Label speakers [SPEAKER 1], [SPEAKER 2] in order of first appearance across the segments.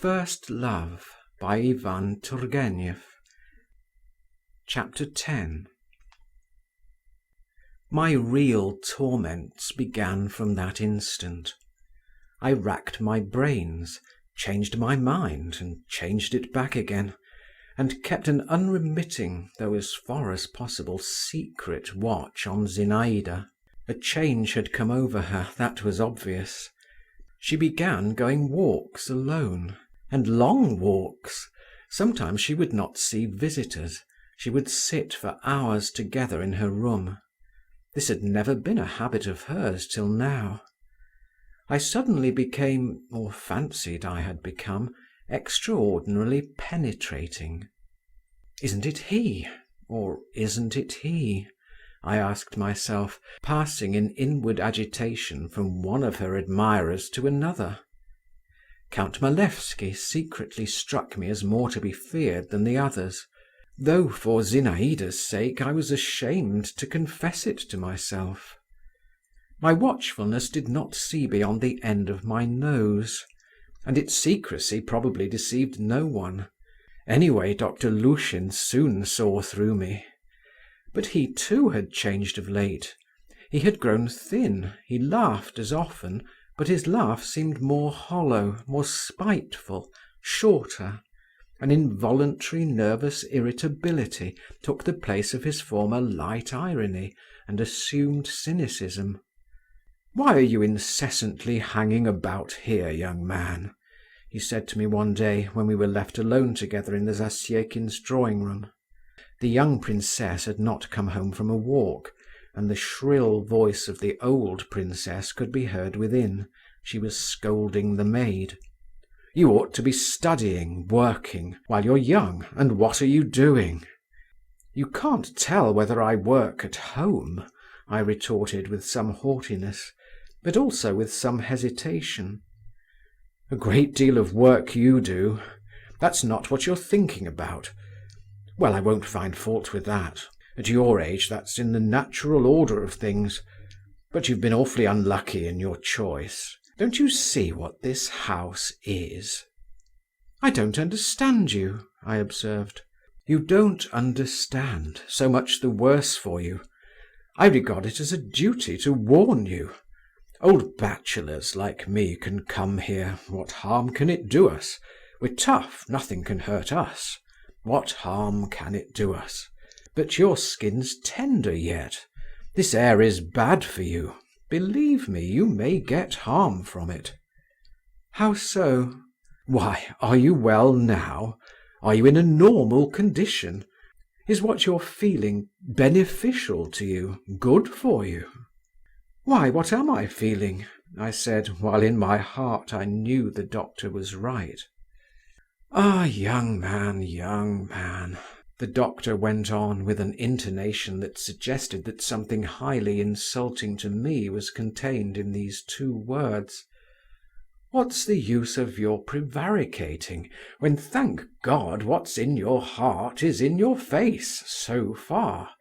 [SPEAKER 1] First Love by Ivan Turgenev. Chapter 10. My real torments began from that instant. I racked my brains, changed my mind and changed it back again, and kept an unremitting, though as far as possible secret watch on Zinaida. A change had come over her, that was obvious. She began going walks alone, and long walks. Sometimes she would not see visitors. She would sit for hours together in her room. This had never been a habit of hers till now. I suddenly became, or fancied I had become, extraordinarily penetrating. Isn't it he, or isn't it he? I asked myself, passing in inward agitation from one of her admirers to another. Count Malevsky secretly struck me as more to be feared than the others, though for Zinaida's sake I was ashamed to confess it to myself. My watchfulness did not see beyond the end of my nose, and its secrecy probably deceived no one. Anyway, Dr. Lushin soon saw through me. But he too had changed of late. He had grown thin, he laughed as often, but his laugh seemed more hollow, more spiteful, shorter. An involuntary nervous irritability took the place of his former light irony and assumed cynicism. "Why are you incessantly hanging about here, young man?" he said to me one day when we were left alone together in the Zasyekins' drawing-room. The young princess had not come home from a walk, and the shrill voice of the old princess could be heard within. She was scolding the maid. "You ought to be studying, working, while you're young, and what are you doing?" "You can't tell whether I work at home," I retorted with some haughtiness, but also with some hesitation. "A great deal of work you do. That's not what you're thinking about. Well, I won't find fault with that. At your age, that's in the natural order of things. But you've been awfully unlucky in your choice. Don't you see what this house is?" "I don't understand you," I observed. "You don't understand. So much the worse for you. I regard it as a duty to warn you. Old bachelors like me can come here. What harm can it do us? We're tough, nothing can hurt us. What harm can it do us? But your skin's tender yet. This air is bad for you. Believe me, you may get harm from it." "How so?" "Why, are you well now? Are you in a normal condition? Is what you're feeling beneficial to you, good for you?" "Why, what am I feeling?" I said, while in my heart I knew the doctor was right. "Ah, young man," the doctor went on with an intonation that suggested that something highly insulting to me was contained in these two words. "What's the use of your prevaricating, when, thank God, what's in your heart is in your face, so far?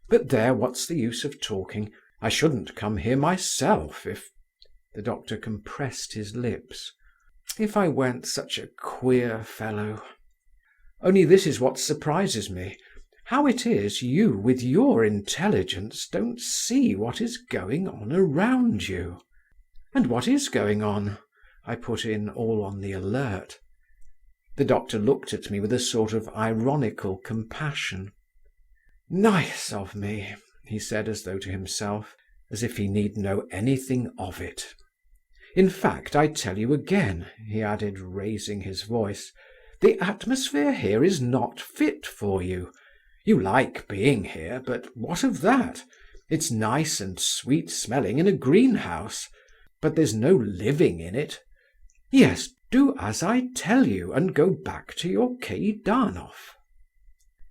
[SPEAKER 1] But there, what's the use of talking? I shouldn't come here myself if—" The doctor compressed his lips. "If I weren't such a queer fellow. Only this is what surprises me, how it is you, with your intelligence, don't see what is going on around you." "And what is going on?" I put in, all on the alert. The doctor looked at me with a sort of ironical compassion. "Nice of me," he said, as though to himself, as if he need know anything of it. "In fact, I tell you again," he added, raising his voice, "the atmosphere here is not fit for you. You like being here, but what of that? It's nice and sweet-smelling in a greenhouse, but there's no living in it. Yes, do as I tell you, and go back to your Kaidanov."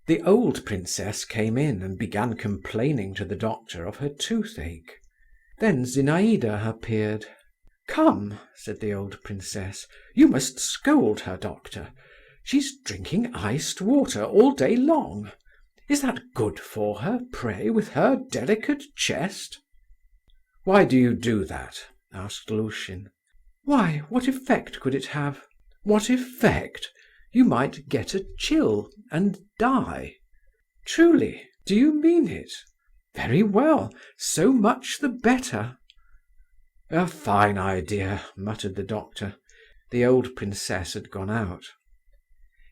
[SPEAKER 1] The old princess came in and began complaining to the doctor of her toothache. Then Zinaida appeared. "Come," said the old princess, "you must scold her, doctor. She's drinking iced water all day long. Is that good for her, pray, with her delicate chest?" "Why do you do that?" asked Lushin. "Why, what effect could it have?" What effect? You might get a chill and die. Truly? Do you mean it? Very well, so much the better." "A fine idea," muttered the doctor. The old princess had gone out.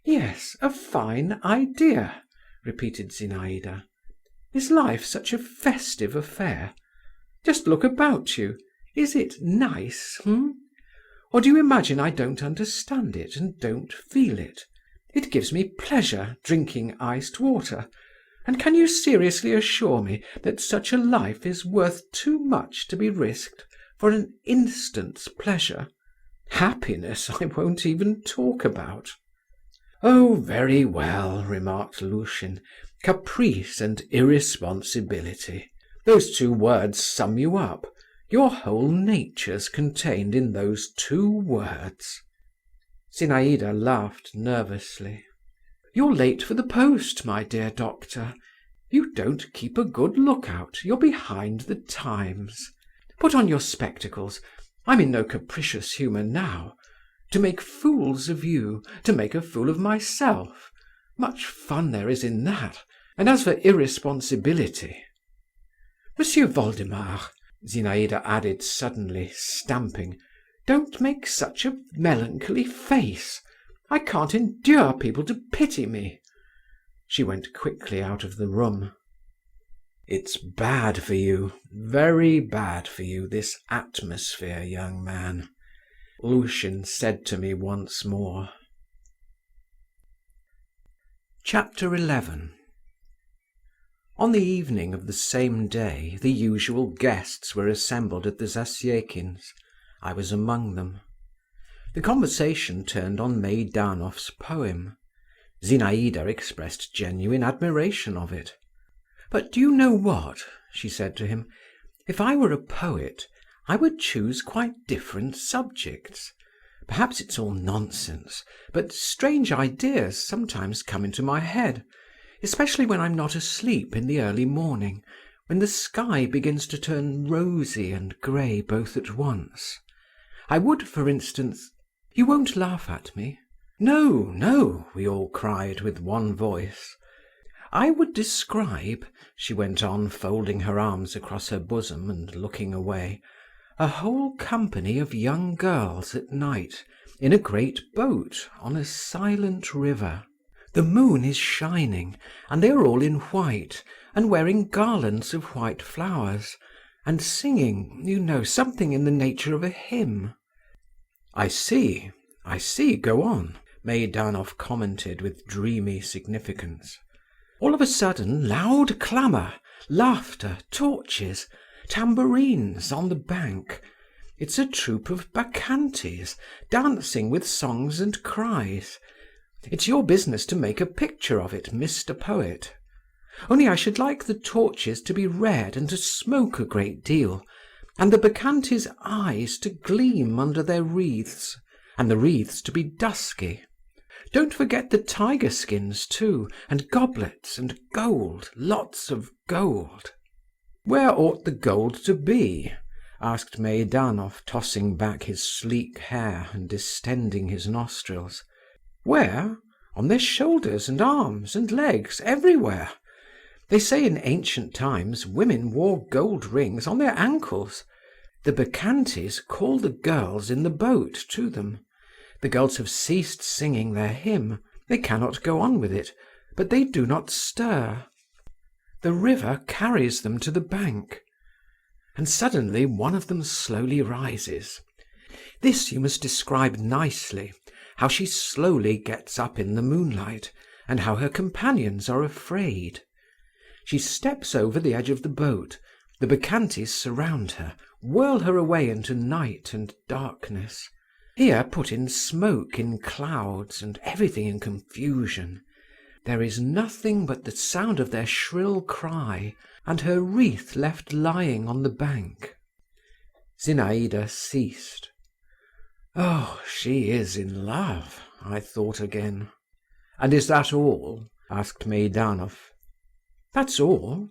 [SPEAKER 1] "Yes, a fine idea," repeated Zinaida. "Is life such a festive affair? Just look about you. Is it nice, Or do you imagine I don't understand it and don't feel it? It gives me pleasure, drinking iced water. And can you seriously assure me that such a life is worth too much to be risked for an instant's pleasure? Happiness I won't even talk about." "Oh, very well," remarked Lushin. "Caprice and irresponsibility. Those two words sum you up. Your whole nature's contained in those two words." Zinaida laughed nervously. "You're late for the post, my dear doctor. You don't keep a good lookout. You're behind the times. Put on your spectacles. I'm in no capricious humour now. To make fools of you, to make a fool of myself. Much fun there is in that. And as for irresponsibility—" "Monsieur Voldemar," Zinaida added suddenly, stamping, "don't make such a melancholy face. I can't endure people to pity me." She went quickly out of the room. "It's bad for you, very bad for you, this atmosphere, young man," Lushin said to me once more. Chapter 11. On the evening of the same day, the usual guests were assembled at the Zasyekins'. I was among them. The conversation turned on Meidanoff's poem. Zinaida expressed genuine admiration of it. "But do you know what?" she said to him. "If I were a poet, I would choose quite different subjects. Perhaps it's all nonsense, but strange ideas sometimes come into my head, especially when I'm not asleep in the early morning, when the sky begins to turn rosy and grey both at once. I would, for instance— You won't laugh at me?" "No, no," we all cried with one voice. "I would describe," she went on, folding her arms across her bosom and looking away, "a whole company of young girls at night, in a great boat on a silent river. The moon is shining, and they are all in white, and wearing garlands of white flowers, and singing, you know, something in the nature of a hymn." I see, go on," Meidanov commented with dreamy significance. "All of a sudden, loud clamour, laughter, torches, tambourines on the bank. It's a troupe of bacchantes, dancing with songs and cries. It's your business to make a picture of it, Mr. Poet. Only I should like the torches to be red and to smoke a great deal, and the bacchantes' eyes to gleam under their wreaths, and the wreaths to be dusky. Don't forget the tiger skins too, and goblets, and gold, lots of gold." "Where ought the gold to be?" asked Meidanov, tossing back his sleek hair and distending his nostrils. "Where? On their shoulders and arms and legs, everywhere. They say in ancient times women wore gold rings on their ankles. The bacchantes call the girls in the boat to them. The girls have ceased singing their hymn. They cannot go on with it, but they do not stir. The river carries them to the bank. And suddenly one of them slowly rises. This you must describe nicely, how she slowly gets up in the moonlight, and how her companions are afraid. She steps over the edge of the boat, the bacchantes surround her, whirl her away into night and darkness. Here put in smoke in clouds, and everything in confusion. There is nothing but the sound of their shrill cry, and her wreath left lying on the bank." Zinaida ceased. "Oh, she is in love," I thought again. "And is that all?" asked Meidanov. "That's all.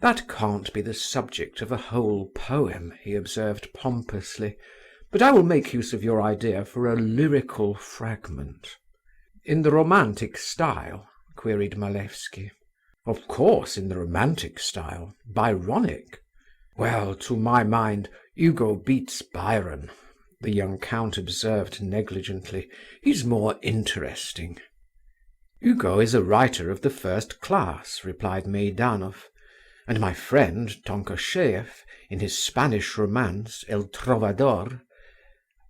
[SPEAKER 1] That can't be the subject of a whole poem," he observed pompously. But I will make use of your idea for a lyrical fragment." "In the romantic style?" queried Malevsky. "Of course, in the romantic style. Byronic." "Well, to my mind, Hugo beats Byron," the young count observed negligently. "He's more interesting." "Hugo is a writer of the first class," replied Meidanov, "and my friend Tonkosheev, in his Spanish romance, El Trovador—"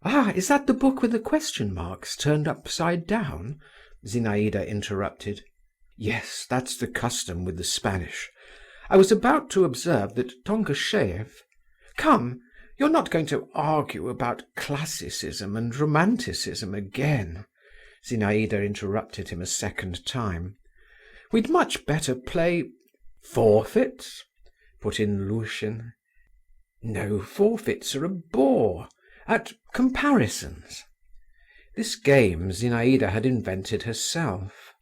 [SPEAKER 1] "Ah, is that the book with the question marks turned upside down?" Zinaida interrupted. "Yes, that's the custom with the Spanish. I was about to observe that Tonkosheev—" "Come, you're not going to argue about classicism and romanticism again," Zinaida interrupted him a second time. "We'd much better play—" "Forfeits?" put in Lushin. "No, forfeits are a bore. At comparisons." This game Zinaida had invented herself.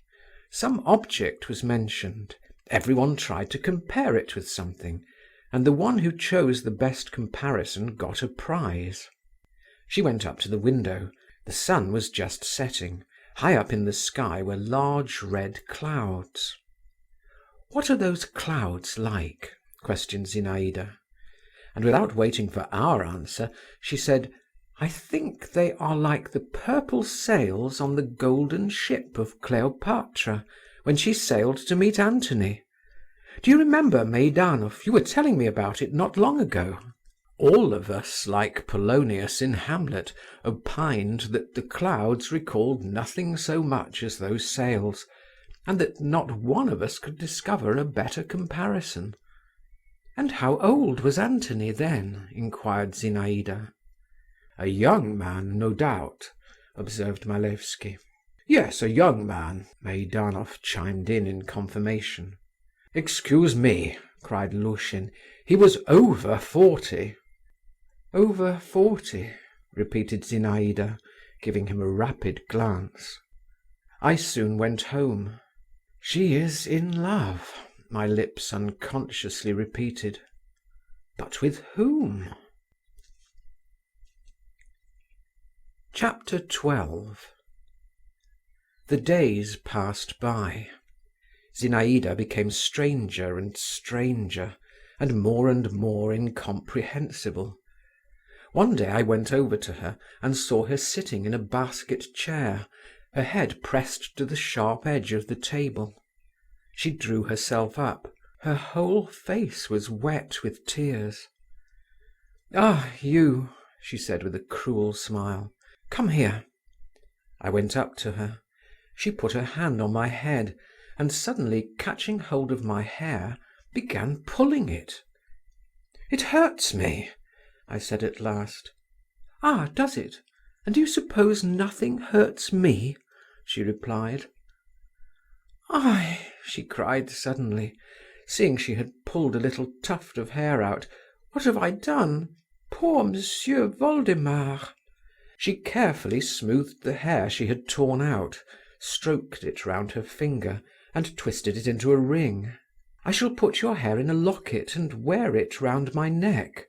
[SPEAKER 1] Some object was mentioned, everyone tried to compare it with something, and the one who chose the best comparison got a prize. She went up to the window. The sun was just setting. High up in the sky were large red clouds. "What are those clouds like?" questioned Zinaida. And without waiting for our answer, she said, "I think they are like the purple sails on the golden ship of Cleopatra when she sailed to meet Antony. Do you remember, Meidanov, you were telling me about it not long ago?" All of us, like Polonius in Hamlet, opined that the clouds recalled nothing so much as those sails, and that not one of us could discover a better comparison. "And how old was Antony then?" inquired Zinaida. "A young man, no doubt," observed Malevsky. "Yes, a young man," Meidanov chimed in confirmation. "Excuse me," cried Lushin, "he was over 40." "Over 40," repeated Zinaida, giving him a rapid glance. I soon went home. "She is in love," my lips unconsciously repeated. But with whom? Chapter 12. The days passed by. Zinaida became stranger and stranger, and more incomprehensible. One day I went over to her and saw her sitting in a basket chair, her head pressed to the sharp edge of the table. She drew herself up. Her whole face was wet with tears. "Ah, you," she said with a cruel smile. "Come here." I went up to her. She put her hand on my head, and suddenly catching hold of my hair, began pulling it. "It hurts me," I said at last. "Ah, does it? And do you suppose nothing hurts me?" she replied. "Ai!" she cried suddenly, seeing she had pulled a little tuft of hair out. "What have I done? Poor Monsieur Voldemar!" She carefully smoothed the hair she had torn out, stroked it round her finger, and twisted it into a ring. "I shall put your hair in a locket and wear it round my neck,"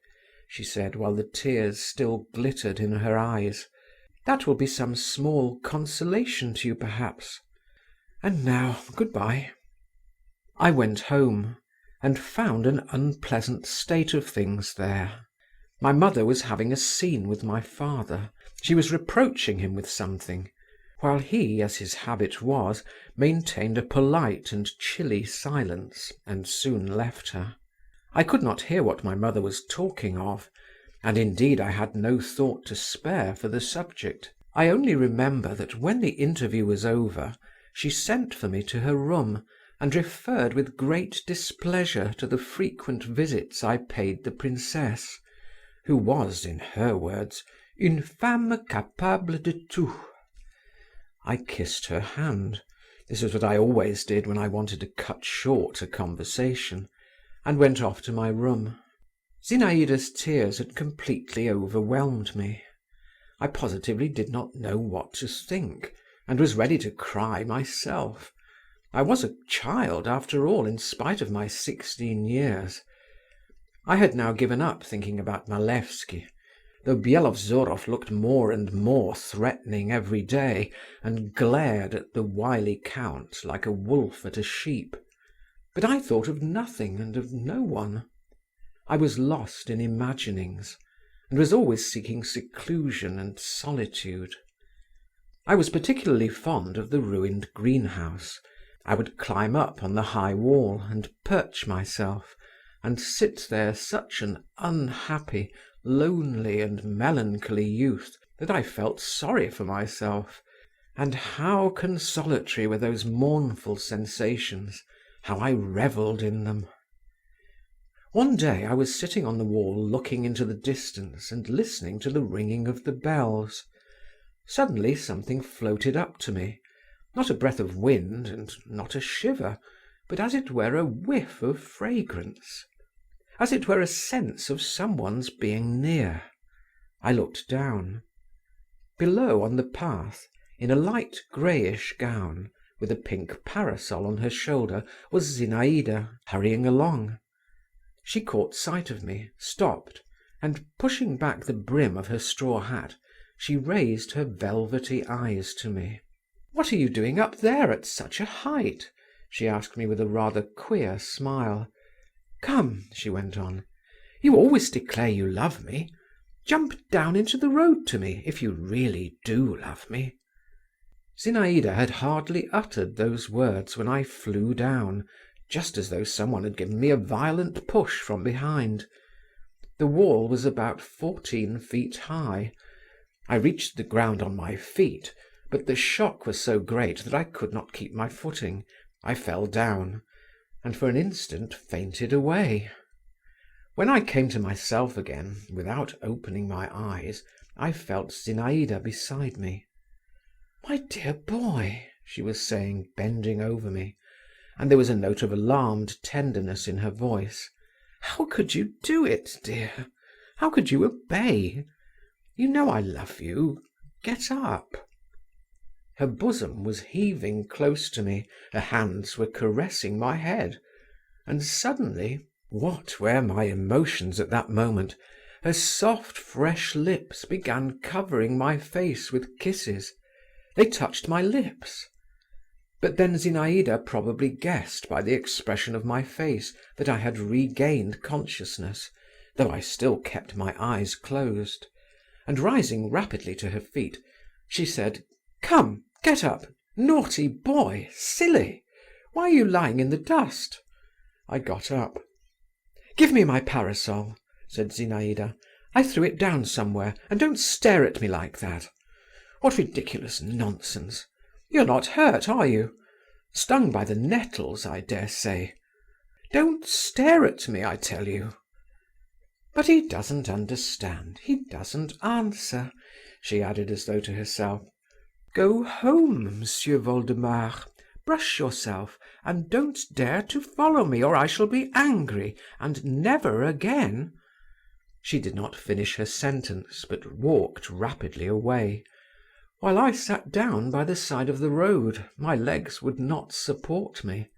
[SPEAKER 1] she said, while the tears still glittered in her eyes. "That will be some small consolation to you, perhaps. And now, good-bye." I went home, and found an unpleasant state of things there. My mother was having a scene with my father. She was reproaching him with something, while he, as his habit was, maintained a polite and chilly silence, and soon left her. I could not hear what my mother was talking of, and indeed I had no thought to spare for the subject. I only remember that when the interview was over, she sent for me to her room, and referred with great displeasure to the frequent visits I paid the princess, who was, in her words, une femme capable de tout. I kissed her hand. This was what I always did when I wanted to cut short a conversation, and went off to my room. Zinaida's tears had completely overwhelmed me. I positively did not know what to think, and was ready to cry myself. I was a child, after all, in spite of my 16 years. I had now given up thinking about Malevsky, though Byelovzorov looked more and more threatening every day, and glared at the wily count like a wolf at a sheep. But I thought of nothing and of no one. I was lost in imaginings, and was always seeking seclusion and solitude. I was particularly fond of the ruined greenhouse. I would climb up on the high wall and perch myself, and sit there such an unhappy, lonely and melancholy youth that I felt sorry for myself. And how consolatory were those mournful sensations, how I revelled in them! One day I was sitting on the wall looking into the distance and listening to the ringing of the bells. Suddenly something floated up to me, not a breath of wind and not a shiver, but as it were a whiff of fragrance, as it were a sense of someone's being near. I looked down. Below on the path, in a light greyish gown, with a pink parasol on her shoulder, was Zinaida, hurrying along. She caught sight of me, stopped, and pushing back the brim of her straw hat, she raised her velvety eyes to me. "What are you doing up there at such a height?" she asked me with a rather queer smile. "Come," she went on, "you always declare you love me. Jump down into the road to me, if you really do love me." Zinaida had hardly uttered those words when I flew down, just as though someone had given me a violent push from behind. The wall was about 14 feet high. I reached the ground on my feet, but the shock was so great that I could not keep my footing. I fell down, and for an instant fainted away. When I came to myself again, without opening my eyes, I felt Zinaida beside me. "My dear boy," she was saying, bending over me, and there was a note of alarmed tenderness in her voice. "How could you do it, dear? How could you obey? You know I love you. Get up." Her bosom was heaving close to me, her hands were caressing my head, and suddenly, what were my emotions at that moment, her soft, fresh lips began covering my face with kisses. They touched my lips. But then Zinaida probably guessed by the expression of my face that I had regained consciousness, though I still kept my eyes closed, and rising rapidly to her feet, she said, "Come, get up, naughty boy, silly! Why are you lying in the dust?" I got up. "Give me my parasol," said Zinaida. "I threw it down somewhere, and don't stare at me like that. What ridiculous nonsense! You're not hurt, are you? Stung by the nettles, I dare say. Don't stare at me, I tell you." "But he doesn't understand, he doesn't answer," she added as though to herself. "Go home, Monsieur Voldemar, brush yourself, and don't dare to follow me, or I shall be angry, and never again." She did not finish her sentence, but walked rapidly away, while I sat down by the side of the road. My legs would not support me.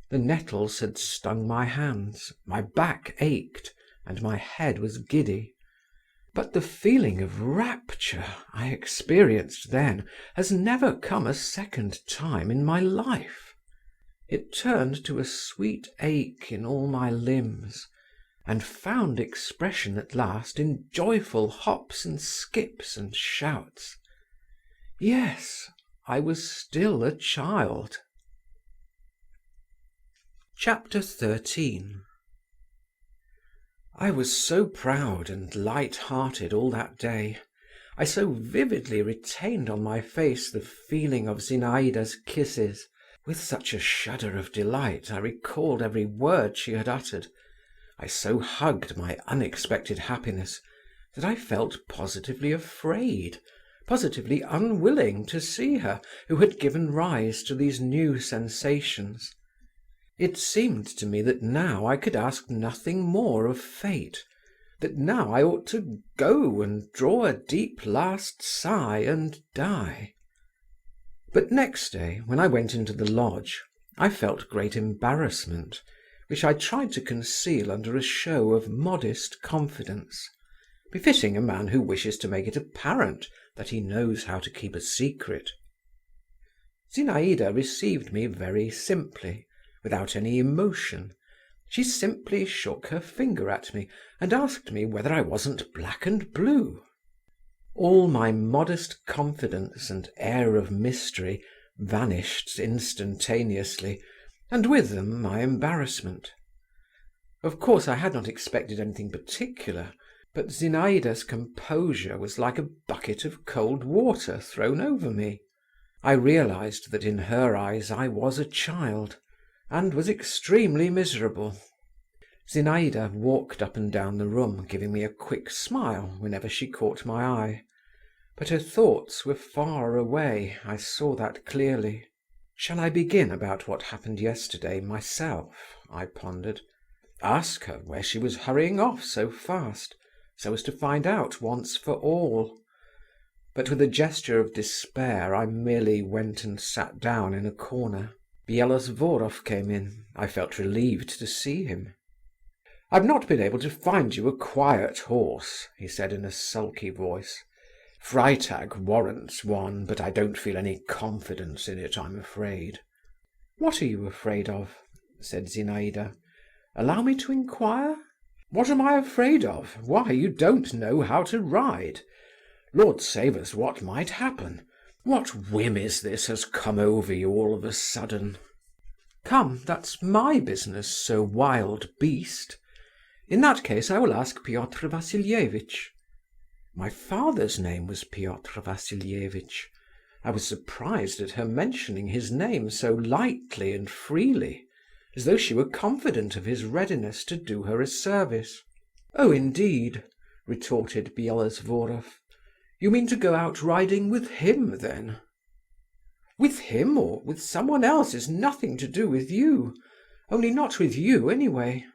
[SPEAKER 1] The nettles had stung my hands, my back ached, and my head was giddy. But the feeling of rapture I experienced then has never come a second time in my life. It turned to a sweet ache in all my limbs, and found expression at last in joyful hops and skips and shouts. Yes, I was still a child. Chapter 13. I was so proud and light-hearted all that day. I so vividly retained on my face the feeling of Zinaida's kisses. With such a shudder of delight I recalled every word she had uttered. I so hugged my unexpected happiness that I felt positively afraid, positively unwilling to see her who had given rise to these new sensations. It seemed to me that now I could ask nothing more of fate, that now I ought to go and draw a deep last sigh and die. But next day, when I went into the lodge, I felt great embarrassment, which I tried to conceal under a show of modest confidence, befitting a man who wishes to make it apparent that he knows how to keep a secret. Zinaida received me very simply, without any emotion. She simply shook her finger at me and asked me whether I wasn't black and blue. All my modest confidence and air of mystery vanished instantaneously, and with them my embarrassment. Of course I had not expected anything particular, but Zinaida's composure was like a bucket of cold water thrown over me. I realized that in her eyes I was a child, and was extremely miserable. Zinaida walked up and down the room, giving me a quick smile whenever she caught my eye. But her thoughts were far away, I saw that clearly. Shall I begin about what happened yesterday myself? I pondered. Ask her where she was hurrying off so fast, so as to find out once for all. But with a gesture of despair I merely went and sat down in a corner. Byelovzorov came in. I felt relieved to see him. "I've not been able to find you a quiet horse," he said in a sulky voice. "Freitag warrants one, but I don't feel any confidence in it, I'm afraid." "What are you afraid of?" said Zinaida. "Allow me to inquire." "What am I afraid of? Why, you don't know how to ride. Lord save us, what might happen? What whim is this has come over you all of a sudden?" "Come, that's my business, Sir Wild Beast. In that case I will ask Piotr Vassilievitch." My father's name was Piotr Vassilievitch. I was surprised at her mentioning his name so lightly and freely, as though she were confident of his readiness to do her a service. "Oh, indeed," retorted Byelovzorov. "You mean to go out riding with him, then?" "With him or with someone else is nothing to do with you. Only not with you, anyway."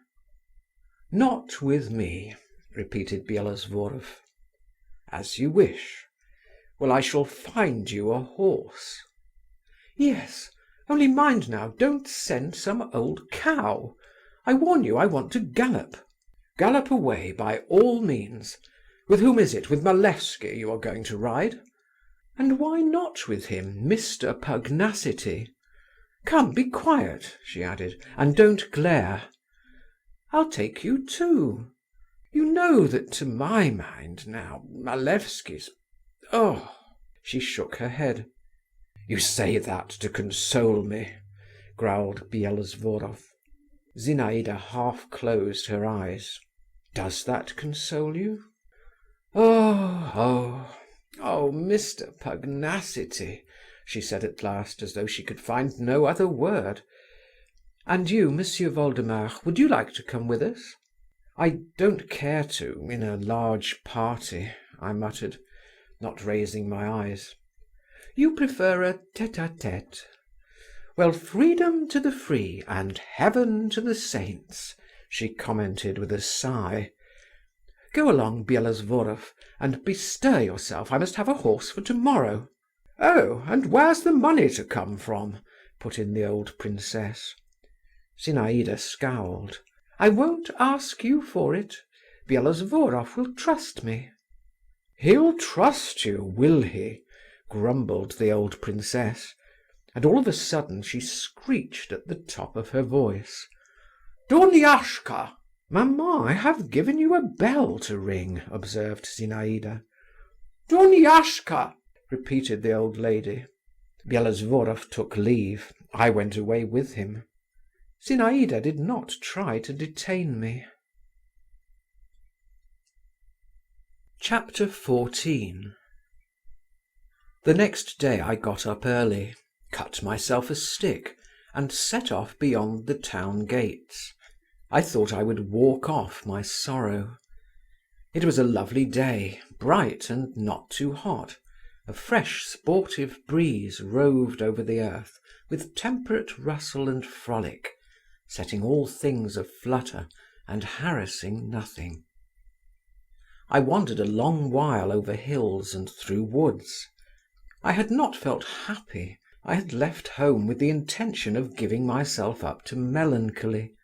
[SPEAKER 1] "Not with me," repeated Byelovzorov. "As you wish. Well, I shall find you a horse." "Yes, only mind now, don't send some old cow. I warn you I want to gallop." "Gallop away, by all means. With whom is it? With Malevsky you are going to ride?" "And why not with him, Mr. Pugnacity? Come, be quiet," she added, "and don't glare. I'll take you too. You know that to my mind now, Malevsky's... Oh!" She shook her head. "You say that to console me," growled Byelovzorov. Zinaida half closed her eyes. "Does that console you?" Oh, Mr. Pugnacity," she said at last, as though she could find no other word. "And you, Monsieur Voldemar, would you like to come with us?" "I don't care to, in a large party," I muttered, not raising my eyes. "You prefer a tete-a-tete? Well, freedom to the free, and heaven to the saints," she commented with a sigh. "Go along, Byelovzorov, and bestir yourself. I must have a horse for tomorrow." "Oh, and where's the money to come from?" put in the old princess. Zinaida scowled. "I won't ask you for it. Byelovzorov will trust me." "He'll trust you, will he?" grumbled the old princess, and all of a sudden she screeched at the top of her voice. "Duniashka!" "Maman, I have given you a bell to ring," observed Zinaida. "Duniashka!" repeated the old lady. Byelovzorov took leave. I went away with him. Zinaida did not try to detain me. Chapter 14. The next day I got up early, cut myself a stick, and set off beyond the town gates. I thought I would walk off my sorrow. It was a lovely day, bright and not too hot. A fresh sportive breeze roved over the earth with temperate rustle and frolic, setting all things aflutter and harassing nothing. I wandered a long while over hills and through woods. I had not felt happy. I had left home with the intention of giving myself up to melancholy.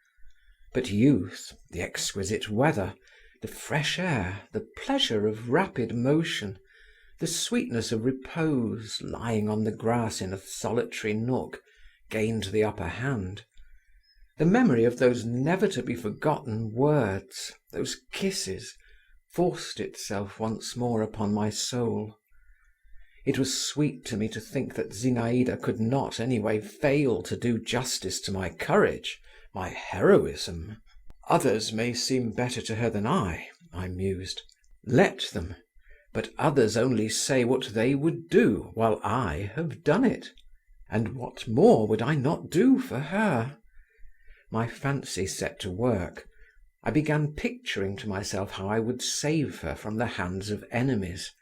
[SPEAKER 1] But youth, the exquisite weather, The fresh air, the pleasure of rapid motion, the sweetness of repose, lying on the grass in a solitary nook, gained the upper hand. The memory of those never to be forgotten words, those kisses, forced itself once more upon my soul. It was sweet to me to think that Zinaida could not anyway fail to do justice to my courage, my heroism. Others may seem better to her than I mused. Let them. But others only say what they would do, while I have done it. And what more would I not do for her? My fancy set to work. I began picturing to myself how I would save her from the hands of enemies,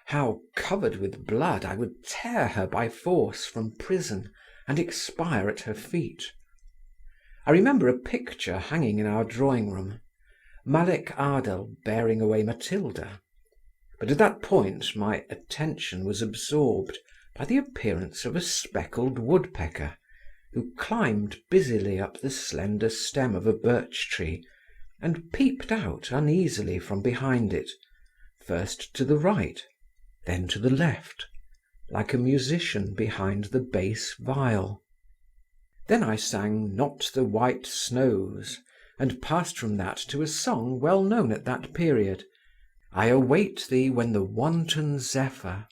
[SPEAKER 1] how, covered with blood, I would tear her by force from prison and expire at her feet. I remember a picture hanging in our drawing-room, Malek Adel bearing away Matilda. But at that point my attention was absorbed by the appearance of a speckled woodpecker, who climbed busily up the slender stem of a birch tree and peeped out uneasily from behind it, first to the right, then to the left, like a musician behind the bass viol. Then I sang "Not the White Snows," and passed from that to a song well known at that period, "I await thee when the wanton zephyr,"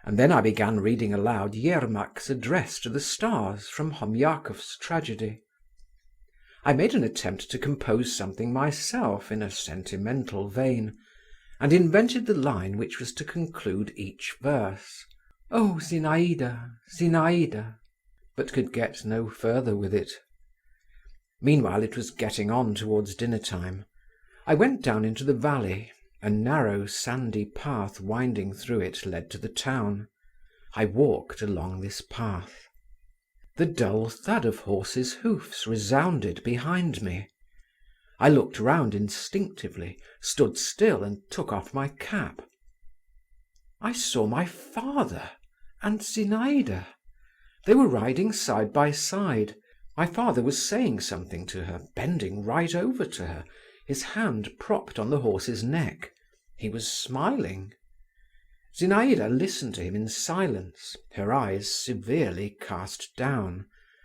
[SPEAKER 1] and then I began reading aloud Yermak's address to the stars from Homyakov's tragedy. I made an attempt to compose something myself in a sentimental vein, and invented the line which was to conclude each verse, "Oh, Zinaida, Zinaida," but could get no further with it. Meanwhile it was getting on towards dinner time. I went down into the valley. A narrow sandy path winding through it led to the town. I walked along this path. The dull thud of horses' hoofs resounded behind me. I looked round instinctively, stood still and took off my cap. I saw my father and Zinaida. They were riding side by side. My father was saying something to her, bending right over to her, his hand propped on the horse's neck. He was smiling. Zinaida listened to him in silence, her eyes severely cast down,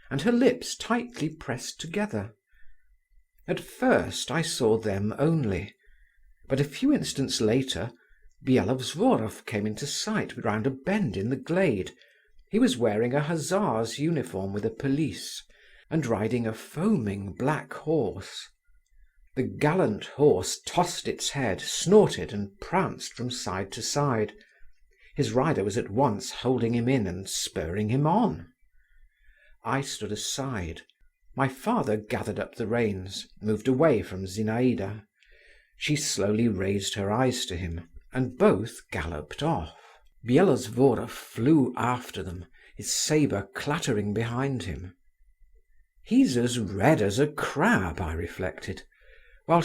[SPEAKER 1] and her lips tightly pressed together. At first I saw them only, but a few instants later Byelovzorov came into sight round a bend in the glade. He was wearing a hussar's uniform with a pelisse, and riding a foaming black horse. The gallant horse tossed its head, snorted, and pranced from side to side. His rider was at once holding him in and spurring him on. I stood aside. My father gathered up the reins, moved away from Zinaida. She slowly raised her eyes to him, and both galloped off. Byelovzorov flew after them, his sabre clattering behind him. He's as red as a crab, I reflected, while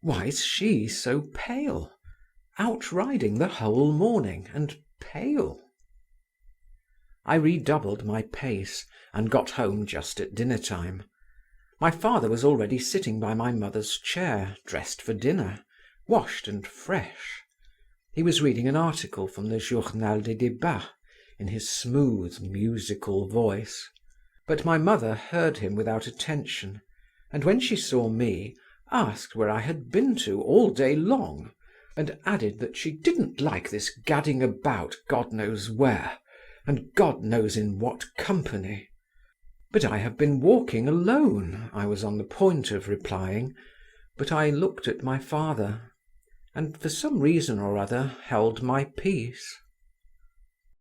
[SPEAKER 1] why is she so pale? Out riding the whole morning, and pale. I redoubled my pace, and got home just at dinner time. My father was already sitting by my mother's chair, dressed for dinner, washed and fresh. He was reading an article from the Journal des Débats in his smooth, musical voice. But my mother heard him without attention, and when she saw me, asked where I had been to all day long, and added that she didn't like this gadding about God knows where, and God knows in what company. "But I have been walking alone," I was on the point of replying, but I looked at my father, and for some reason or other held my peace.